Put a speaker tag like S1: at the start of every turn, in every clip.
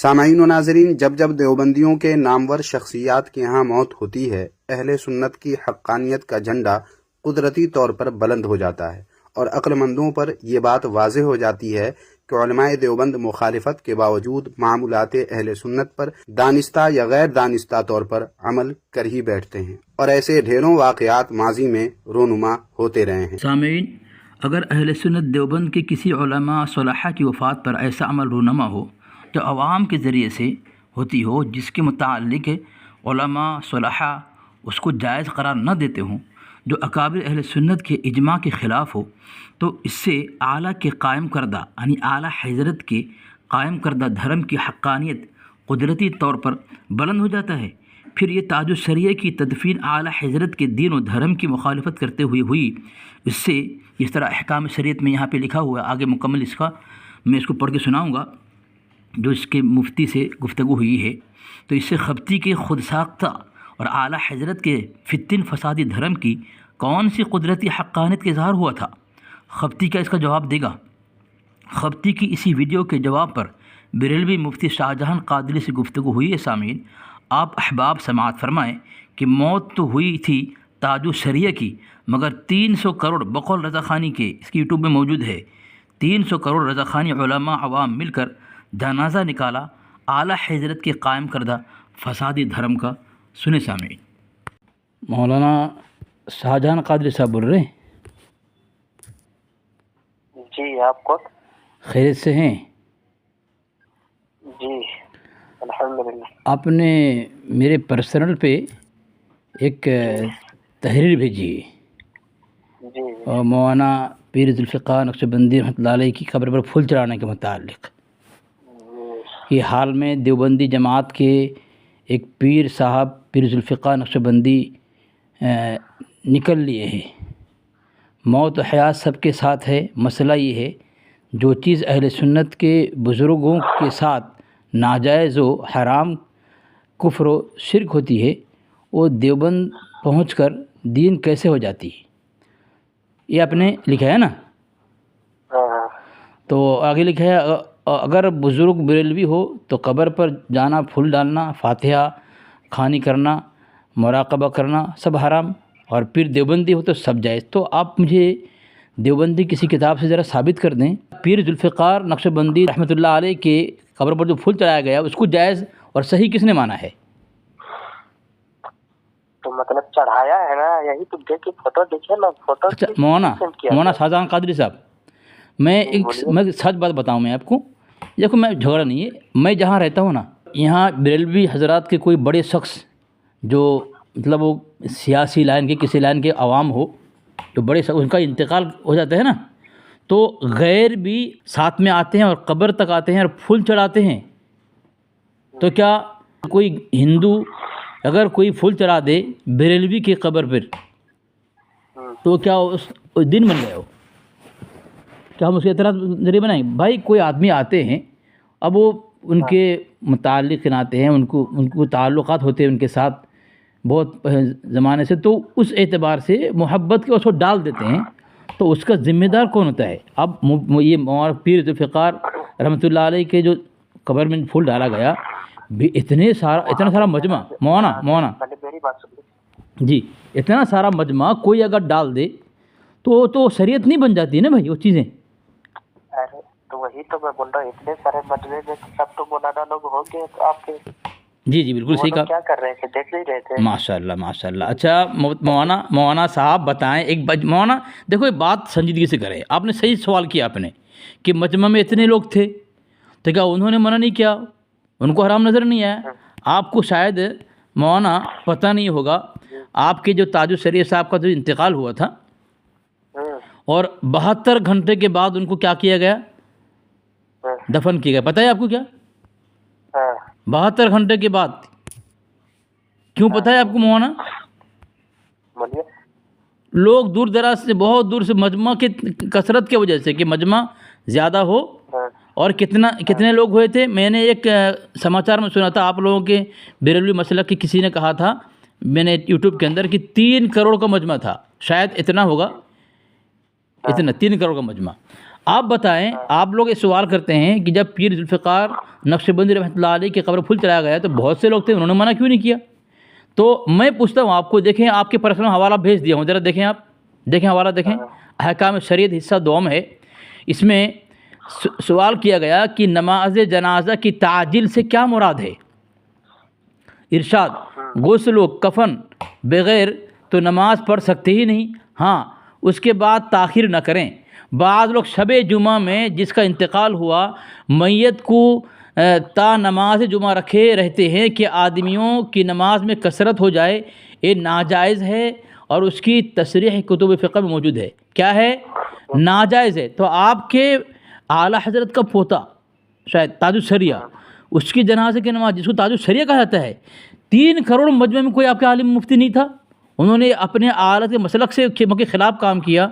S1: سامعین و ناظرین، جب جب دیوبندیوں کے نامور شخصیات کے یہاں موت ہوتی ہے، اہل سنت کی حقانیت کا جھنڈا قدرتی طور پر بلند ہو جاتا ہے اور عقل مندوں پر یہ بات واضح ہو جاتی ہے کہ علماء دیوبند مخالفت کے باوجود معمولات اہل سنت پر دانستہ یا غیر دانستہ طور پر عمل کر ہی بیٹھتے ہیں، اور ایسے ڈھیروں واقعات ماضی میں رونما ہوتے رہے ہیں۔
S2: سامعین، اگر اہل سنت دیوبند کے کسی علماء صلحاء کی وفات پر ایسا عمل رونما ہو جو عوام کے ذریعے سے ہوتی ہو، جس کے متعلق علماء صلحاء اس کو جائز قرار نہ دیتے ہوں، جو اکابر اہل سنت کے اجماع کے خلاف ہو، تو اس سے اعلیٰ کے قائم کردہ یعنی اعلیٰ حضرت کے قائم کردہ دھرم کی حقانیت قدرتی طور پر بلند ہو جاتا ہے۔ پھر یہ تاج الشریعہ کی تدفین اعلیٰ حضرت کے دین و دھرم کی مخالفت کرتے ہوئے ہوئی۔ اس سے اس طرح احکام شریعت میں یہاں پہ لکھا ہوا ہے، آگے مکمل اس کا میں اس کو پڑھ کے سناؤں گا جو اس کے مفتی سے گفتگو ہوئی ہے۔ تو اس سے خبتی کے خود ساختہ اور اعلیٰ حضرت کے فتن فسادی دھرم کی کون سی قدرتی حقانیت کا اظہار ہوا تھا؟ خبتی کا اس کا جواب دے گا۔ خبتی کی اسی ویڈیو کے جواب پر بریلوی مفتی شاہ جہان قادری سے گفتگو ہوئی ہے۔ سامعین، آپ احباب سماعت فرمائیں کہ موت تو ہوئی تھی تاج الشریعہ کی، مگر 300 کروڑ بقول رضا خانی کے، اس کی یوٹیوب میں موجود ہے، 300 کروڑ رضا خانی علماء عوام مل کر جنازہ نکالا اعلیٰ حضرت کے قائم کردہ فسادی دھرم کا۔ سنیں سامعین۔ مولانا شاہ جہان قادری صاحب بول رہے ہیں؟
S3: جی، آپ کون؟
S2: خیریت سے ہیں؟
S3: جی الحمدللہ۔
S2: آپ نے میرے پرسنل پہ ایک تحریر بھیجی ہے
S3: جی
S2: اور مولانا پیر ذوالفقار نقشبندی رحمۃ اللہ علیہ کی قبر پر پھول چڑھانے کے متعلق۔ یہ حال میں دیوبندی جماعت کے ایک پیر صاحب پیر ذوالفقار نقشبندی نکل لیے ہیں۔ موت و حیات سب کے ساتھ ہے، مسئلہ یہ ہے جو چیز اہل سنت کے بزرگوں کے ساتھ ناجائز و حرام کفر و شرک ہوتی ہے، وہ دیوبند پہنچ کر دین کیسے ہو جاتی ہے؟ یہ آپ نے لکھا ہے نا؟ تو آگے لکھا ہے اگر بزرگ بریلوی ہو تو قبر پر جانا، پھول ڈالنا، فاتحہ خوانی کرنا، مراقبہ کرنا سب حرام، اور پھر دیوبندی ہو تو سب جائز۔ تو آپ مجھے دیوبندی کسی کتاب سے ذرا ثابت کر دیں پیر ذوالفقار نقشبندی رحمۃ اللہ علیہ کے قبر پر جو پھول چڑھایا گیا اس کو جائز اور صحیح کس نے مانا ہے؟
S3: تو مطلب چڑھایا ہے نا، یہی تو دیکھیں فوٹو دیکھیں نا، فوٹو۔
S2: اچھا مولانا شاہ جہان قادری صاحب، میں سچ بات بتاؤں میں آپ کو، دیکھو میں جھگڑا نہیں ہے، میں جہاں رہتا ہوں نا، یہاں بریلوی حضرات کے کوئی بڑے شخص جو مطلب وہ سیاسی لائن کے کسی لائن کے عوام ہو، جو بڑے شخص ان کا انتقال ہو جاتا ہے نا، تو غیر بھی ساتھ میں آتے ہیں اور قبر تک آتے ہیں اور پھول چڑھاتے ہیں۔ تو کیا کوئی ہندو اگر کوئی پھول چڑھا دے بریلوی کی قبر پر تو کیا اس دن بن گئے ہو؟ کیا ہم اس کے اعتراض ذریعے بنائیں؟ بھائی کوئی آدمی آتے ہیں، اب وہ ان کے متعلق آتے ہیں، ان کو تعلقات ہوتے ہیں ان کے ساتھ بہت زمانے سے، تو اس اعتبار سے محبت کے اس کو ڈال دیتے ہیں، تو اس کا ذمہ دار کون ہوتا ہے؟ اب یہ مولانا پیر ذوالفقار رحمۃ اللہ علیہ کے جو قبر میں پھول ڈالا گیا، اتنا سارا مجمع، مولانا جی، اتنا سارا مجمع کوئی اگر ڈال دے تو شریعت نہیں بن جاتی ہے نا بھائی وہ چیزیں۔
S3: ارے تو وہی تو میں بول رہا ہوں، اتنے سارے مجمع میں سب تو مولانا لوگ ہوں گے، تو آپ کے
S2: جی بالکل صحیح کہا۔
S3: کیا کر رہے تھے؟ دیکھ نہیں رہے تھے؟
S2: ماشاء اللہ۔ اچھا مولانا صاحب بتائیں، مولانا دیکھو یہ بات سنجیدگی سے کریں، آپ نے صحیح سوال کیا آپ نے کہ مجمع میں اتنے لوگ تھے تو کیا انہوں نے منع نہیں کیا؟ ان کو حرام نظر نہیں آیا؟ آپ کو شاید مولانا پتہ نہیں ہوگا، آپ کے جو تاج الشریعہ صاحب کا جو انتقال ہوا تھا اور 72 گھنٹے کے بعد ان کو کیا کیا گیا؟ دفن کیا گیا۔ پتہ ہے آپ کو کیا؟ 72 گھنٹے کے بعد۔ کیوں پتہ ہے آپ کو مولانا؟ لوگ دور دراز سے، بہت دور سے، مجمع کی کثرت کی وجہ سے کہ مجمع زیادہ ہو، اور کتنے لوگ ہوئے تھے؟ میں نے ایک سماچار میں سنا تھا، آپ لوگوں کے بریلوی مسلک کے کسی نے کہا تھا، میں نے یوٹیوب کے اندر، کہ 3 کروڑ کا مجمع تھا، شاید اتنا ہوگا، اتنا 3 کروڑ کا مجمع۔ آپ بتائیں، آپ لوگ یہ سوال کرتے ہیں کہ جب پیر ذوالفقار نقشبندی رحمۃ اللہ علیہ کی قبر پھول چڑھایا گیا تو بہت سے لوگ تھے، انہوں نے منع کیوں نہیں کیا؟ تو میں پوچھتا ہوں آپ کو، دیکھیں آپ کے پرسنل حوالہ بھیج دیا ہوں، ذرا دیکھیں، آپ دیکھیں حوالہ دیکھیں، احکام شریعت حصہ دوم ہے، اس میں سوال کیا گیا کہ نماز جنازہ کی تعجیل سے کیا مراد ہے؟ ارشاد: غسل و کفن بغیر تو نماز پڑھ سکتے ہی نہیں، ہاں اس کے بعد تاخیر نہ کریں۔ بعض لوگ شب جمعہ میں جس کا انتقال ہوا میت کو تا نماز جمعہ رکھے رہتے ہیں کہ آدمیوں کی نماز میں کثرت ہو جائے، یہ ناجائز ہے اور اس کی تصریح کتب فقہ میں موجود ہے۔ کیا ہے؟ ناجائز ہے۔ تو آپ کے اعلیٰ حضرت کا پوتا شاید تاج الشریعہ، اس کی جنازے کی نماز جس کو تاج الشریعہ کہا جاتا ہے، 3 کروڑ مجمع میں کوئی آپ کے عالم مفتی نہیں تھا، انہوں نے اپنے اعلیٰ کے مسلک سے کے خلاف کام کیا،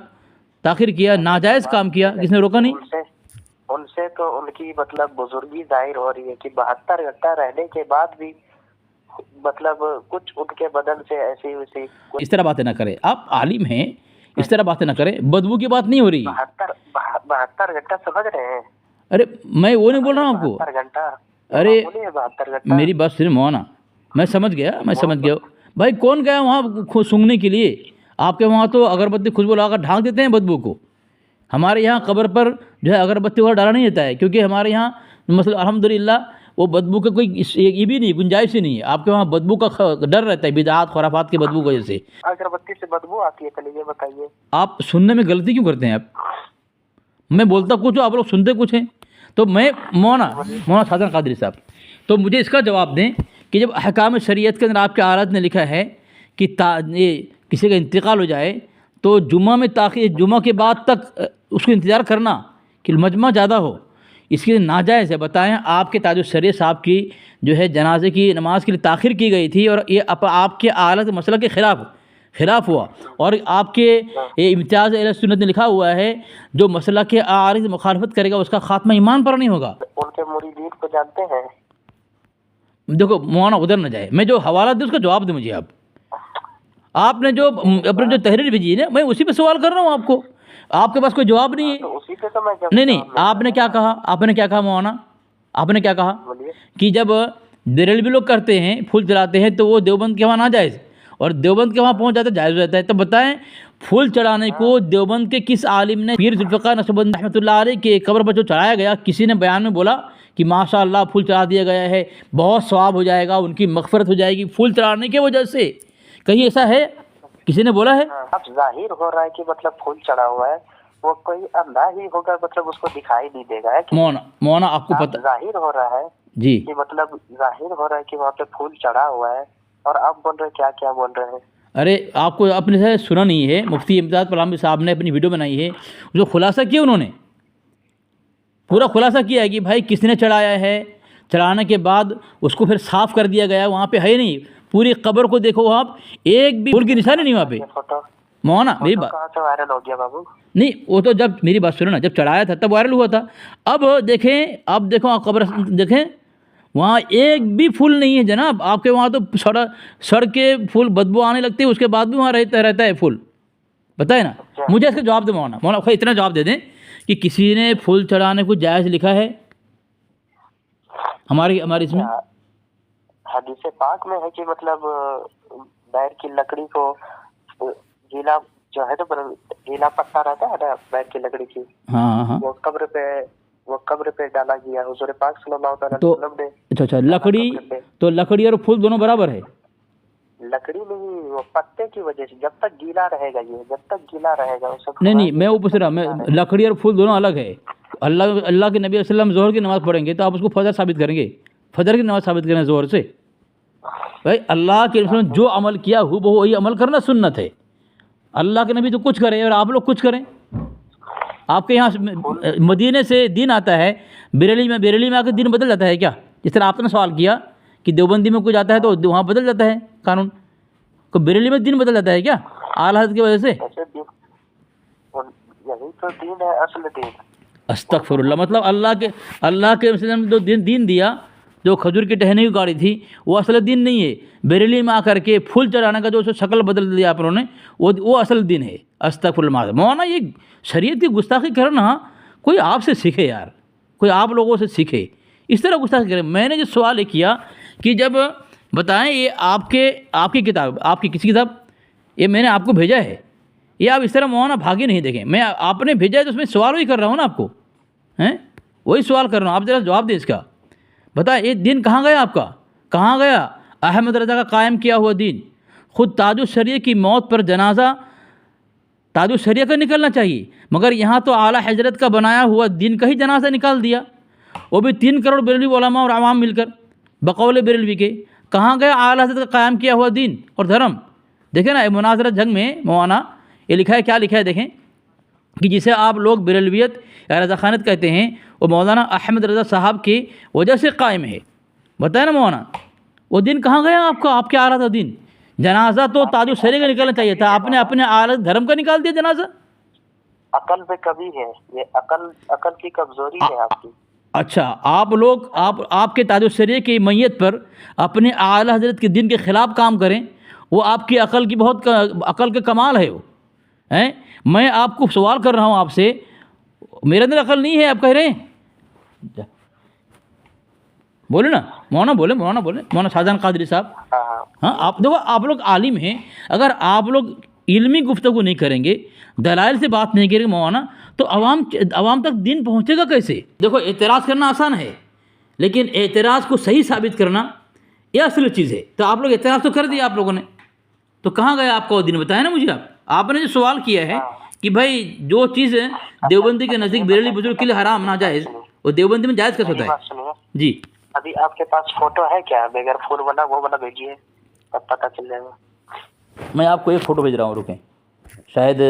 S2: تاخیر کیا، ناجائز کام کیا، کس نے روکا نہیں؟
S3: ان سے تو ان کی مطلب بزرگی ظاہر ہو رہی ہے کہ 72 گھنٹہ رہنے کے بعد بھی مطلب کچھ ان کے بدن سے ایسی ویسی
S2: اس طرح باتیں نہ کریں، آپ عالم ہیں، اس طرح باتیں نہ کریں، بدبو کی بات نہیں ہو رہی۔
S3: 72 گھنٹہ سمجھ رہے ہیں؟
S2: ارے میں وہ نہیں بول رہا ہوں آپ کو،
S3: 72 گھنٹہ،
S2: ارے
S3: 72 گھنٹہ
S2: میری بات سنیں مولانا، میں سمجھ گیا بھائی، کون گیا وہاں سونگھنے کے لیے؟ آپ کے وہاں تو اگربتی خوشبو لگا کر ڈھانک دیتے ہیں بدبو کو، ہمارے یہاں قبر پر جو ہے اگربتی وغیرہ ڈالا نہیں جاتا ہے، کیونکہ ہمارے یہاں مثلا الحمدللہ وہ بدبو کا کوئی یہ بھی نہیں، گنجائش ہی نہیں ہے۔ آپ کے وہاں بدبو کا ڈر رہتا ہے، بدعات خرافات کے بدبو کی وجہ سے۔
S3: اگربتی سے بدبو آتی ہے، چلیے بتائیے۔
S2: آپ سننے میں غلطی کیوں کرتے ہیں؟ آپ میں بولتا کچھ ہوں، آپ لوگ سنتے کچھ ہیں، تو میں مولانا سعادت قادری صاحب، تو مجھے اس کا جواب دیں کہ جب احکام شریعت کے اندر آپ کے اعلیٰ نے لکھا ہے کہ کسی کا انتقال ہو جائے تو جمعہ میں تاخیر، جمعہ کے بعد تک اس کو انتظار کرنا کہ مجمع زیادہ ہو، اس کے لیے ناجائز ہے۔ بتائیں، آپ کے تاج الشریعہ صاحب کی جو ہے جنازے کی نماز کے لیے تاخیر کی گئی تھی، اور یہ آپ کے اعلیٰ کے مسئلہ کے خلاف ہوا، اور آپ کے امتیاز اہل سنت نے لکھا ہوا ہے جو مسئلہ کے اعلیٰ سے مخالفت کرے گا اس کا خاتمہ ایمان پر نہیں ہوگا۔
S3: ان کے مریدین کو جانتے ہیں؟
S2: دیکھو مولانا ادھر نہ جائے، میں جو حوالہ دوں اس کا جواب دیں مجھے۔ آپ نے جو اپنے جو تحریر بھیجی ہے نا، میں اسی پہ سوال کر رہا ہوں آپ کو، آپ کے پاس کوئی جواب نہیں ہے۔
S3: تو اسی پہ تو میں
S2: نہیں، آپ نے کیا کہا مولانا؟ آپ نے کیا کہا
S3: بولیے۔
S2: کہ جب بریلوی لوگ کرتے ہیں، پھول چڑھاتے ہیں، تو وہ دیوبند کے وہاں ناجائز، اور دیوبند کے وہاں پہنچ جاتا ہے جائز ہو جاتا ہے۔ تو بتائیں، پھول چڑھانے کو دیوبند کے کس عالم نے پیر ذوالفقار نقشبندی رحمۃ اللہ علیہ کے قبر پر جو چڑھایا گیا، کسی نے بیان میں بولا کہ ماشاء اللہ پھول چڑھا دیا گیا ہے، بہت ثواب ہو جائے گا، ان کی مغفرت ہو جائے گی پھول چڑھانے کی وجہ سے؟ کہیں ایسا ہے؟ کسی نے بولا ہے؟
S3: اب ظاہر ہو رہا ہے کہ مطلب پھول چڑھا ہوا ہے، وہ کوئی اندھا ہی ہوگا، مطلب اس کو دکھائی نہیں دے گا ہے کہ
S2: مولانا آپ کو پتہ
S3: ظاہر ہو رہا ہے
S2: جی
S3: کہ مطلب ظاہر ہو رہا ہے کہ وہاں پہ پھول چڑھا ہوا ہے، اور آپ بول رہے کیا کیا بول رہے ہیں؟
S2: ارے آپ کو اپنے سے سنا نہیں ہے، مفتی امتیاز پلامبی صاحب نے اپنی ویڈیو بنائی ہے، جو خلاصہ کیا انہوں نے پورا خلاصہ کیا ہے کہ بھائی کس نے چڑھایا ہے، چڑھانے کے بعد اس کو پھر صاف کر دیا گیا، وہاں پہ ہے نہیں، پوری قبر کو دیکھو آپ، ایک بھی پھول کی نشانی نہیں وہاں پہ۔
S3: فوٹو
S2: مولانا میری بات
S3: کہاں سے وائرل ہو گیا بابو؟
S2: نہیں، وہ تو جب میری بات سنو نا، جب چڑھایا تھا تب وائرل ہوا تھا۔ اب دیکھیں، اب دیکھو آپ قبر دیکھیں، وہاں ایک بھی پھول نہیں ہے جناب، آپ کے وہاں تو سڑ کے پھول بدبو آنے لگتی ہے، اس کے بعد بھی وہاں رہتا ہے پھول، بتائے نا مجھے اس کا جواب دے مولانا، خیر اتنا جواب دے دیں کہ کسی نے پھول چڑھانے کو جائز لکھا ہے ہماری اس میں؟
S3: حدیث پاک میں ہے کہ مطلب بیر کی لکڑی کو گیلا جو ہے نا، گیلا پتا رہتا ہے نا بیر کی لکڑی کی،
S2: ہاں
S3: وہ قبر پہ ڈالا گیا حضور پاک صلی اللہ علیہ
S2: تو
S3: وسلم نے۔
S2: اچھا لکڑی اور پھول دونوں برابر ہے؟
S3: لکڑی نہیں، وہ پتے کی وجہ سے، جب تک گیلا رہے گا، یہ جب تک گیلا رہے گا وہ
S2: نہیں میں وہ پوچھ رہا، میں لکڑی اور پھول دونوں الگ ہے۔ اللہ کے نبی علیہ وسلم ظہر کی نماز پڑھیں گے تو آپ اس کو فجر ثابت کریں گے، فجر کی نماز ثابت کریں ظہر سے؟ بھائی اللہ کے رسول نے جو عمل کیا ہو وہی عمل کرنا سنت ہے۔ اللہ کے نبی تو کچھ کریں اور آپ لوگ کچھ کریں۔ آپ کے یہاں مدینے سے دین آتا ہے، بریلی میں آ کے دین بدل جاتا ہے کیا؟ جس طرح آپ نے سوال کیا کہ دیوبندی میں کوئی جاتا ہے تو وہاں بدل جاتا ہے قانون، کو بریلی میں دین بدل جاتا ہے کیا اعلیٰ حضرت کی وجہ سے؟
S3: یہی تو دین ہے، اصل دین۔
S2: استغفر اللہ، مطلب اللہ کے وسلم نے جو دین دیا، جو کھجور کی ٹہنی کی گاڑی تھی، وہ اصل دین نہیں ہے۔ بریلی میں آ کر کے پھول چڑھانے کا جو شکل بدل دیا آپ نے، وہ اصل دین ہے۔ استغفر اللہ۔ مولانا یہ شریعت کی گستاخی کرنا کوئی آپ سے سیکھے یار، کوئی آپ لوگوں سے سیکھے، اس طرح گستاخی کرے۔ میں نے جو سوال یہ کیا کہ جب بتائیں یہ آپ کی کتاب، آپ کی کسی کتاب، یہ میں نے آپ کو بھیجا ہے، یہ آپ اس طرح مولانا بھاگے نہیں دیکھیں، میں آپ نے بھیجا ہے تو اس میں سوال وہی کر رہا ہوں نا آپ کو، ہیں وہی سوال کر رہا ہوں، آپ ذرا جواب دیں اس کا۔ بتائیں یہ دین کہاں گیا آپ کا، کہاں گیا احمد رضا کا قائم کیا ہوا دین؟ خود تاج الشریعہ کی موت پر جنازہ تاج الشریعہ کا نکلنا چاہیے، مگر یہاں تو اعلیٰ حضرت کا بنایا ہوا دین کا ہی جنازہ نکال دیا، وہ بھی 3 کروڑ بریلوی علماء اور عوام مل کر، بقول بریلوی کے۔ کہاں گیا اعلیٰ حضرت کا قائم کیا ہوا دین اور دھرم؟ دیکھیں نا مناظرہ جنگ میں مولانا یہ لکھا ہے، کیا لکھا ہے دیکھیں، کہ جسے آپ لوگ بریلویت یا رضا خانت کہتے ہیں، وہ مولانا احمد رضا صاحب کی وجہ سے قائم ہے۔ بتائیں نا مولانا وہ دین کہاں گیا آپ کا، آپ کے اعلیٰ حضرت دین؟ جنازہ تو تاج الشریعہ کا نکلنا چاہیے تھا، آپ نے اپنے اعلیٰ دھرم کا نکال دیا جنازہ۔
S3: عقل پہ کبھی ہے یہ، عقل کی کمزوری ہے آپ کی۔
S2: اچھا آپ لوگ آپ کے تاج الشریعہ کی میت پر اپنے اعلیٰ حضرت کے دین کے خلاف کام کریں، وہ آپ کی عقل کی بہت عقل کا کمال ہے وہ ہیں۔ میں آپ کو سوال کر رہا ہوں آپ سے، میرے اندر عقل نہیں ہے آپ کہہ رہے ہیں؟ بولے نا مولانا، بولے مولانا، بولے مولانا شاہجہان قادری صاحب۔ ہاں آپ دیکھو، آپ لوگ عالم ہیں، اگر آپ لوگ علمی گفتگو نہیں کریں گے، دلائل سے بات نہیں کریں گے مولانا، تو عوام تک دین پہنچے گا کیسے؟ دیکھو اعتراض کرنا آسان ہے، لیکن اعتراض کو صحیح ثابت کرنا یہ اصل چیز ہے۔ تو آپ لوگ اعتراض تو کر دیا آپ لوگوں نے، تو کہاں گیا آپ کا وہ دین؟ بتائیں نا مجھے۔ آپ نے جو سوال کیا ہے کہ بھائی جو چیز دیوبندی کے نزدیک بریلوی بزرگ کے لیے حرام ناجائز، وہ دیوبندی میں جائز کیسے ہوتا ہے؟ جی
S3: ابھی آپ کے پاس فوٹو ہے کیا؟ بغیر پھول والا وہ والا بھیجیے، تب پتہ چل جائے گا۔
S2: میں آپ کو ایک فوٹو بھیج رہا ہوں، رکیں، شاید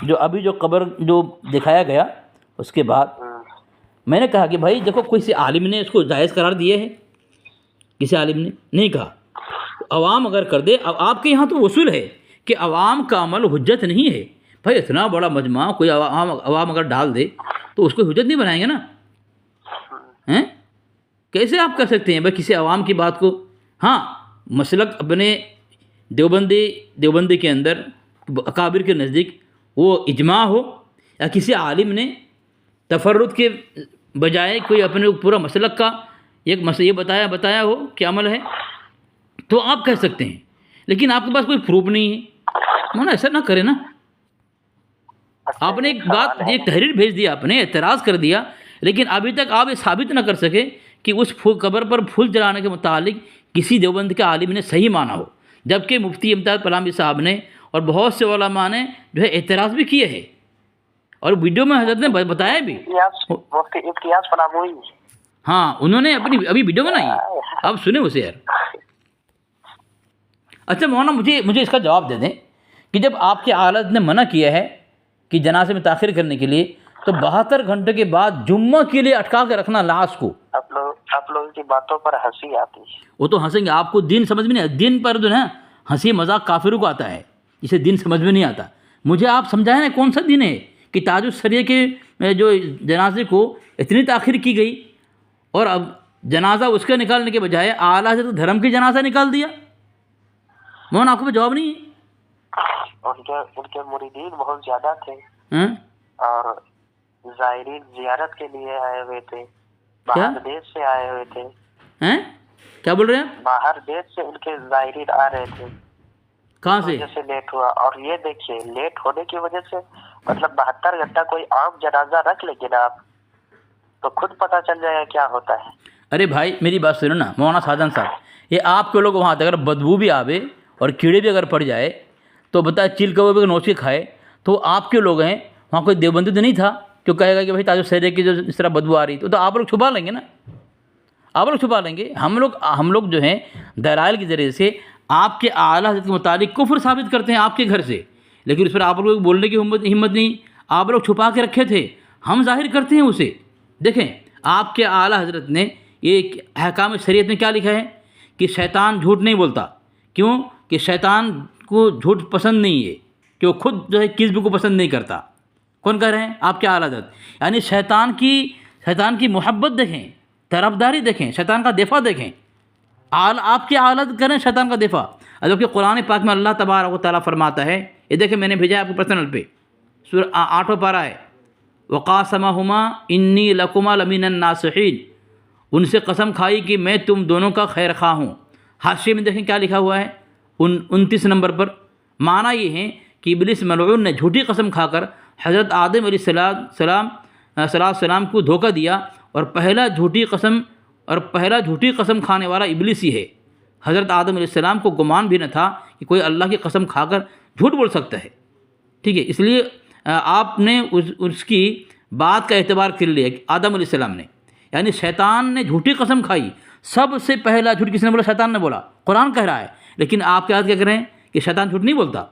S2: جو ابھی جو قبر جو دکھایا گیا اس کے بعد میں نے کہا کہ بھائی دیکھو کسی عالم نے اس کو جائز قرار دیے ہے؟ کسی عالم نے نہیں کہا۔ عوام اگر کر دے، اب آپ کے یہاں تو اصول ہے کہ عوام کا عمل حجت نہیں ہے۔ بھائی اتنا بڑا مجمع کوئی عوام اگر ڈال دے تو اس کو حجت نہیں بنائیں گے نا، ہیں؟ کیسے آپ کر سکتے ہیں بھائی کسی عوام کی بات کو؟ ہاں مسلک اپنے دیوبندی کے اندر اکابر کے نزدیک وہ اجماع ہو یا کسی عالم نے تفرد کے بجائے کوئی اپنے پورا مسلک کا ایک مسئلہ یہ بتایا ہو کہ عمل ہے تو آپ کہہ سکتے ہیں، لیکن آپ کے پاس کوئی پروف نہیں ہے، مولانا ایسا نہ کرے نا۔ آپ نے ایک بات، ایک تحریر بھیج دیا، آپ نے اعتراض کر دیا، لیکن ابھی تک آپ یہ ثابت نہ کر سکے کہ اس قبر پر پھول چڑھانے کے متعلق کسی دیوبند کے عالم نے صحیح مانا ہو، جبکہ مفتی امتیاز پلامی صاحب نے اور بہت سے علماء نے جو ہے اعتراض بھی کیے ہیں، اور ویڈیو میں حضرت نے بتایا بھی۔
S3: مفتی امتیاز پلامی،
S2: ہاں انہوں نے اپنی ابھی ویڈیو بنائی ہے، آپ سنیں اسے یار۔ اچھا مولانا مجھے اس کا جواب دے دیں کہ جب آپ کے اعلیٰ نے منع کیا ہے کہ جنازے میں تاخیر کرنے کے لیے، تو 72 گھنٹے کے بعد جمعہ کے لیے اٹکا کے رکھنا لاش کو،
S3: آپ لوگوں کی باتوں پر ہنسی آتی ہے۔
S2: وہ تو ہنسیں گے، آپ کو دین سمجھ میں نہیں آتا، دین پر جو ہے ہنسی مذاق کافروں کو آتا ہے، اسے دین سمجھ میں نہیں آتا۔ مجھے آپ سمجھائیں نا کون سا دین ہے کہ تاج الشریعہ کے جو جنازے کو اتنی تاخیر کی گئی اور اب جنازہ اس کے نکالنے کے بجائے اعلیٰ حضرت دھرم کی جنازہ نکال دیا؟ مولانا آپ کو جواب نہیں ہے۔
S3: ان کے مریدین بہت زیادہ تھے اور زائرین زیارت کے لیے آئے ہوئے تھے، باہر دیش سے آئے ہوئے تھے۔
S2: کیا بول رہے ہیں؟
S3: باہر دیش سے ان کے زائرین آ رہے تھے۔
S2: کہاں سے؟
S3: جیسے لیٹ ہوا، اور یہ دیکھیے لیٹ ہونے کی وجہ سے مطلب 72 گھنٹہ کوئی عام جنازہ رکھ لیں گے نا آپ تو خود پتہ چل جائے گا کیا ہوتا ہے۔
S2: ارے بھائی میری بات سنو نا مولانا شاہجہان صاحب، یہ آپ کے لوگ وہاں اگر بدبو بھی آوے اور کیڑے بھی اگر پڑ جائے تو بتائے چیل کبوتر بھی نوچ کے کھائے، تو آپ کے لوگ ہیں وہاں کوئی دیوبندی تو نہیں تھا جو کہے گا کہ بھائی تاج الشریعہ کی جو اس طرح بدبو آ رہی تو آپ لوگ چھپا لیں گے نا، آپ لوگ چھپا لیں گے۔ ہم لوگ جو ہیں دلائل کے ذریعے سے آپ کے اعلیٰ حضرت کے متعلق کفر ثابت کرتے ہیں آپ کے گھر سے، لیکن اس پر آپ لوگ بولنے کی ہمت نہیں، آپ لوگ چھپا کے رکھے تھے، ہم ظاہر کرتے ہیں اسے۔ دیکھیں آپ کے اعلیٰ حضرت نے یہ احکام شریعت میں کیا لکھا ہے کہ شیطان جھوٹ نہیں بولتا، کیوں کہ شیطان کو جھوٹ پسند نہیں ہے، کہ وہ خود جو ہے کذب کو پسند نہیں کرتا۔ کون کہہ رہے ہیں؟ آپ کے اعلیٰ حضرت، یعنی شیطان کی محبت دیکھیں، طرفداری دیکھیں، شیطان کا دفاع دیکھیں، آپ کے اعلیٰ حضرت کریں شیطان کا دفاع۔ جبکہ قرآن پاک میں اللہ تبارک و تعالیٰ فرماتا ہے، یہ دیکھیں میں نے بھیجا ہے آپ کو پرسنل پہ، سورہ 8واں پارہ ہے، وقاسمہما انی لکما لمن الناصحین، ان سے قسم کھائی کہ میں تم دونوں کا خیر خواہ ہوں۔ حاشیے میں دیکھیں کیا لکھا ہوا ہے 29 نمبر پر، معنی یہ ہے کہ ابلیس ملعون نے جھوٹی قسم کھا کر حضرت آدم علیہ السلام کو دھوکہ دیا، اور پہلا جھوٹی قسم کھانے والا ابلیس ہی ہے۔ حضرت آدم علیہ السلام کو گمان بھی نہ تھا کہ کوئی اللہ کی قسم کھا کر جھوٹ بول سکتا ہے، ٹھیک ہے، اس لیے آپ نے اس کی بات کا اعتبار کر لیا کہ آدم علیہ السلام نے، یعنی شیطان نے جھوٹی قسم کھائی۔ سب سے پہلا جھوٹ کس نے بولا؟ شیطان نے بولا، قرآن کہہ رہا ہے، لیکن آپ کیا کہہ رہے ہیں کہ شیطان جھوٹ نہیں بولتا،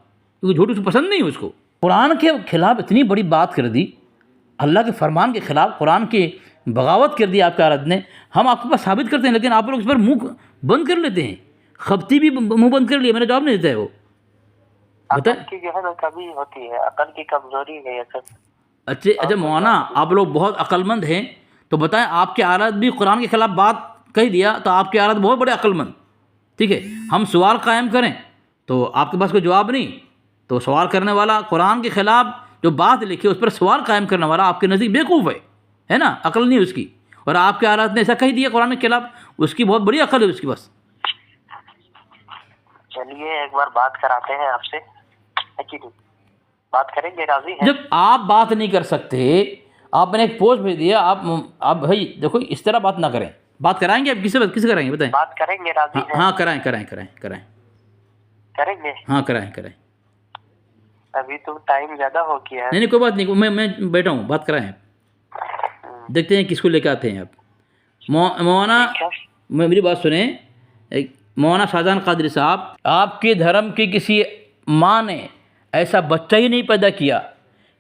S2: کیونکہ جھوٹ اس کو پسند نہیں ہے اس کو۔ قرآن کے خلاف اتنی بڑی بات کر دی، اللہ کے فرمان کے خلاف قرآن کی بغاوت کر دی آپ کے عورت نے۔ ہم آپ کے پاس ثابت کرتے ہیں، لیکن آپ لوگ اس پر منہ بند کر لیتے ہیں۔ خبتی بھی منہ بند کر لیا، میرا جواب نہیں دیتا ہے وہ۔
S3: عقل کی جو ہے نا کمی ہوتی ہے، عقل کی کمزوری ہے یہ سب۔
S2: اچھا مولانا، آپ لوگ بہت عقل مند ہیں، تو بتائیں آپ کے عورت بھی قرآن کے خلاف بات کہہ دیا تو آپ کے عورت بہت بڑے عقل مند، ٹھیک ہے، ہم سوال قائم کریں تو آپ کے پاس کوئی جواب نہیں، تو سوال کرنے والا قرآن کے خلاف جو بات لکھی اس پر سوال قائم کرنے والا آپ کے نزدیک بیوقوف ہے نا، عقل نہیں اس کی، اور آپ کے عورت نے ایسا کہہ دیا قرآن کے خلاف، اس کی بہت بڑی عقل ہے اس کی بس۔
S3: چلیے ایک بار بات کراتے ہیں آپ سے، بات کریں گے، راضی ہیں؟
S2: جب آپ بات نہیں کر سکتے، آپ نے ایک پوسٹ بھیج دیا، آپ بھائی دیکھو اس طرح بات نہ کریں، بات کرائیں گے آپ کسی کرائیں گے بتائیں؟
S3: بات کریں گے، راضی ہیں؟
S2: ہاں کرائیں
S3: کریں گے،
S2: ہاں کرائیں۔
S3: ابھی تو ٹائم زیادہ ہو گیا ہے۔
S2: نہیں کوئی بات نہیں، میں بیٹھا ہوں، بات کرائیں آپ، دیکھتے ہیں کس کو لے کے آتے ہیں آپ۔ مولانا میری بات سنیں، مولانا شاہجہان قادری صاحب، آپ کے دھرم کی کسی ماں نے ایسا بچہ ہی نہیں پیدا کیا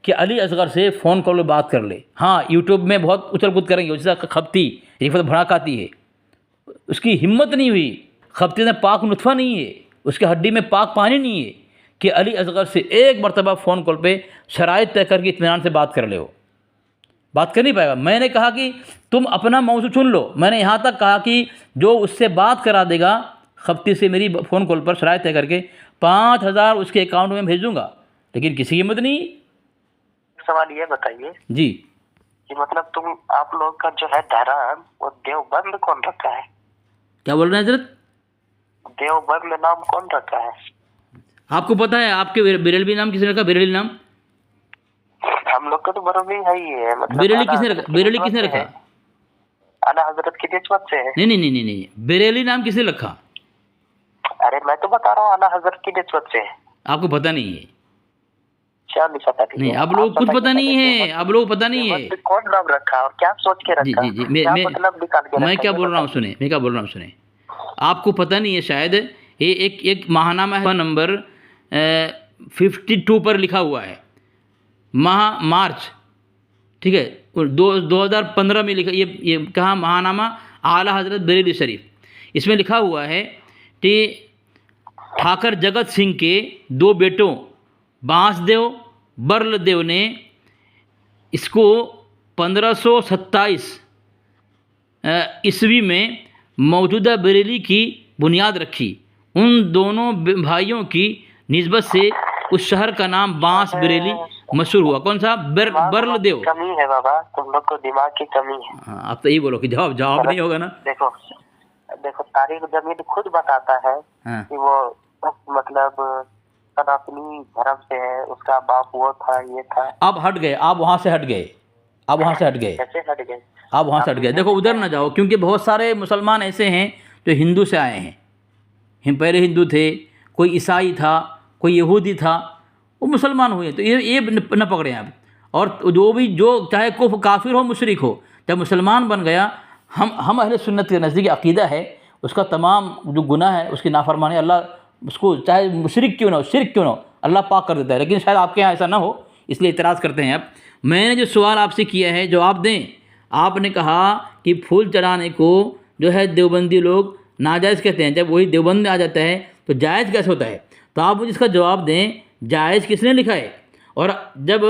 S2: کہ علی اصغر سے فون کال بات کر لے۔ ہاں یوٹیوب میں بہت اچھل کود کریں گے، جیسا خبتی رفت بھڑکاتی ہے، اس کی ہمت نہیں ہوئی، خبتی میں پاک نطفہ نہیں ہے، اس کے ہڈی میں پاک پانی نہیں ہے کہ علی اصغر سے ایک مرتبہ فون کال پہ شرائط طے کر کے اطمینان سے بات کر لے، وہ بات کر نہیں پائے گا۔ میں نے کہا کہ تم اپنا موضوع چن لو، میں نے یہاں تک کہا کہ جو اس سے بات کرا دے گا خبتی سے میری فون کال پر شرائط طے کر کے 5000 اس کے اکاؤنٹ میں بھیج دوں گا، لیکن کسی کی ہمت نہیں۔
S3: سوال یہ بتائیے
S2: جی
S3: کہ مطلب آپ لوگ کا جو ہے دھرم، وہ دیوبند کون رکھا ہے؟
S2: کیا بول رہے ہیں حضرت؟
S3: دیوبند نام کون رکھا ہے؟
S2: آپ کو پتہ ہے آپ کے بریلوی نام کس نے رکھا؟ بریلی نام
S3: ہم لوگ کا تو بریلی ہے ہی ہے، مطلب
S2: بریلی کس نے رکھا؟
S3: اعلیٰ حضرت کی نسبت سے ہے۔
S2: نہیں، بریلی نام کس نے رکھا؟
S3: ارے میں تو بتا رہا ہوں اعلیٰ حضرت کی نسبت سے ہے۔
S2: آپ کو پتہ نہیں ہے؟
S3: کیا نہیں پتا؟
S2: نہیں، آپ لوگ کچھ پتہ نہیں ہے، آپ لوگ پتہ نہیں ہے۔
S3: کون نام رکھا اور کیا سوچ کے رکھا؟
S2: جی
S3: میں
S2: کیا بول رہا ہوں سنیں، آپ کو پتہ نہیں ہے شاید، ایک ماہنامہ نمبر 52 پر لکھا ہوا ہے، ماہ مارچ، ٹھیک ہے، 2015 میں لکھا، یہ کہاں ماہنامہ اعلیٰ حضرت بریلی شریف، اس میں لکھا ہوا ہے کہ ٹھاکر جگت سنگھ کے 2 بیٹوں بانس دیو برل دیو نے اس کو 1527 عیسوی میں موجودہ بریلی کی بنیاد رکھی۔ ان دونوں بھائیوں کی نسبت سے اس شہر کا نام بانس بریلی مشہور ہوا۔ کون سا؟ برل دیو۔
S3: کمی ہے بابا، تم لوگ کو دماغ کی کمی ہے۔
S2: ہاں آپ تو یہی بولو کہ جواب نہیں ہوگا نا۔
S3: دیکھو تاریخ زمین خود بتاتا ہے کہ وہ مطلب سناتنی دھرم سے ہے، اس کا باپ وہ تھا، یہ تھا۔
S2: آپ ہٹ گئے، آپ وہاں سے ہٹ گئے۔
S3: کیسے ہٹ گئے؟
S2: آپ وہاں سے ہٹ گئے، دیکھو ادھر نہ جاؤ، کیونکہ بہت سارے مسلمان ایسے ہیں جو ہندو سے آئے ہیں، ہم پہلے ہندو تھے، کوئی عیسائی تھا، کوئی یہودی تھا، وہ مسلمان ہوئے، تو یہ نہ پکڑیں آپ۔ اور جو چاہے کافر ہو مشرک ہو، جب مسلمان بن گیا، ہم اہل سنت کے نزدیک عقیدہ ہے اس کا تمام جو گناہ ہے، اس کی نافرمانی اللہ اس کو چاہے مشرک کیوں نہ ہو، شرک کیوں نہ ہو، اللہ پاک کر دیتا ہے، لیکن شاید آپ کے یہاں ایسا نہ ہو، اس لیے اعتراض کرتے ہیں آپ۔ میں نے جو سوال آپ سے کیا ہے جواب دیں۔ آپ نے کہا کہ پھول چڑھانے کو جو ہے دیوبندی لوگ ناجائز کہتے ہیں، جب وہی دیوبند میں آ جاتا ہے تو جائز کیسے ہوتا ہے؟ تو آپ مجھے اس کا جواب دیں، جائز کس نے لکھا ہے؟ اور جب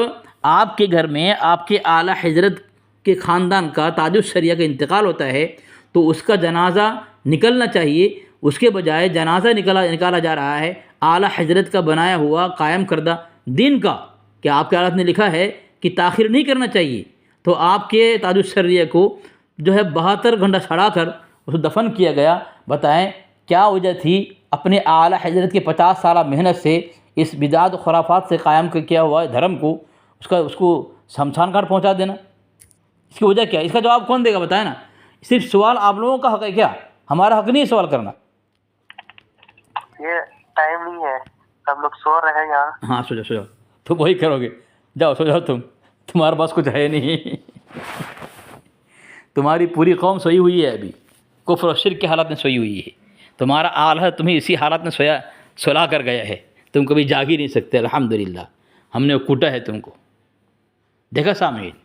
S2: آپ کے گھر میں آپ کے اعلیٰ حضرت کے خاندان کا تاج الشریعہ کا انتقال ہوتا ہے تو اس کا جنازہ نکلنا چاہیے، اس کے بجائے جنازہ نکالا جا رہا ہے اعلیٰ حضرت کا بنایا ہوا قائم کردہ دین کا، کہ آپ کے حضرت نے لکھا ہے کہ تاخیر نہیں کرنا چاہیے، تو آپ کے تاج الشریعہ کو جو ہے 72 گھنٹہ سڑا کر اس کو دفن کیا گیا۔ بتائیں کیا وجہ تھی؟ اپنے اعلیٰ حضرت کے 50 سالہ محنت سے اس بدعات و خرافات سے قائم کیا ہوا دھرم کو اس کو شمشان گھاٹ پہنچا دینا، اس کی وجہ کیا ہے؟ اس کا جواب کون دے گا بتائیں نا؟ صرف سوال آپ لوگوں کا حق ہے کیا؟ ہمارا حق نہیں ہے سوال کرنا۔
S3: یہ ٹائم نہیں ہے، ہم لوگ سو رہے ہیں یہاں۔
S2: ہاں سو جاؤ تم وہی کرو گے، جاؤ سو جاؤ، تمہارے پاس کچھ ہے نہیں، تمہاری پوری قوم سوئی ہوئی ہے، ابھی کفر و شرک کی حالت میں سوئی ہوئی ہے، تمہارا اعلیٰ تمہیں اسی حالت میں سلا کر گیا ہے، تم کبھی جاگ ہی نہیں سکتے۔ الحمدللہ ہم نے کوٹا ہے تم کو۔ دیکھا سامعین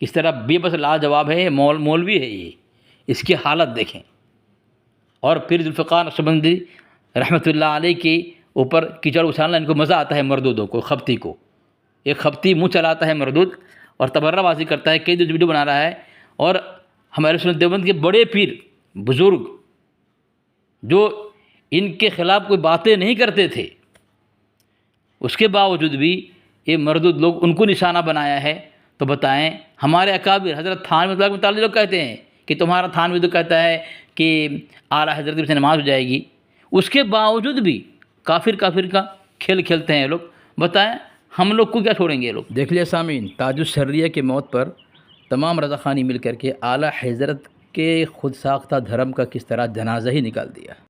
S2: کس طرح بے بس لاجواب ہے، مولوی ہے یہ، اس کی حالت دیکھیں۔ اور پھر ذوالفقار نقشبندی رحمۃ اللہ علیہ کے اوپر کیچڑ اچھالنا ان کو مزہ آتا ہے، مردودوں کو، خبتی کو۔ ایک خبتی منہ چلاتا ہے مردود اور تبرہ بازی کرتا ہے، کئی ویڈیو بنا رہا ہے، اور ہمارے سنت دیوبند کے بڑے پیر بزرگ جو ان کے خلاف کوئی باتیں نہیں کرتے تھے، اس کے باوجود بھی یہ مردود لوگ ان کو نشانہ بنایا ہے۔ تو بتائیں ہمارے اکابر حضرت تھانوی کے متعلق لوگ کہتے ہیں کہ تمہارا تھانوی تو کہتا ہے کہ اعلیٰ حضرت سے نماز ہو جائے گی، اس کے باوجود بھی کافر کا کھیل کھیلتے ہیں یہ لوگ۔ بتائیں ہم لوگ کو کیا چھوڑیں گے یہ لوگ؟ دیکھ لیا سامعین، تاج الشریعہ کی موت پر تمام رضاخانی مل کر کے اعلیٰ حضرت کے خود ساختہ دھرم کا کس طرح جنازہ ہی نکال دیا۔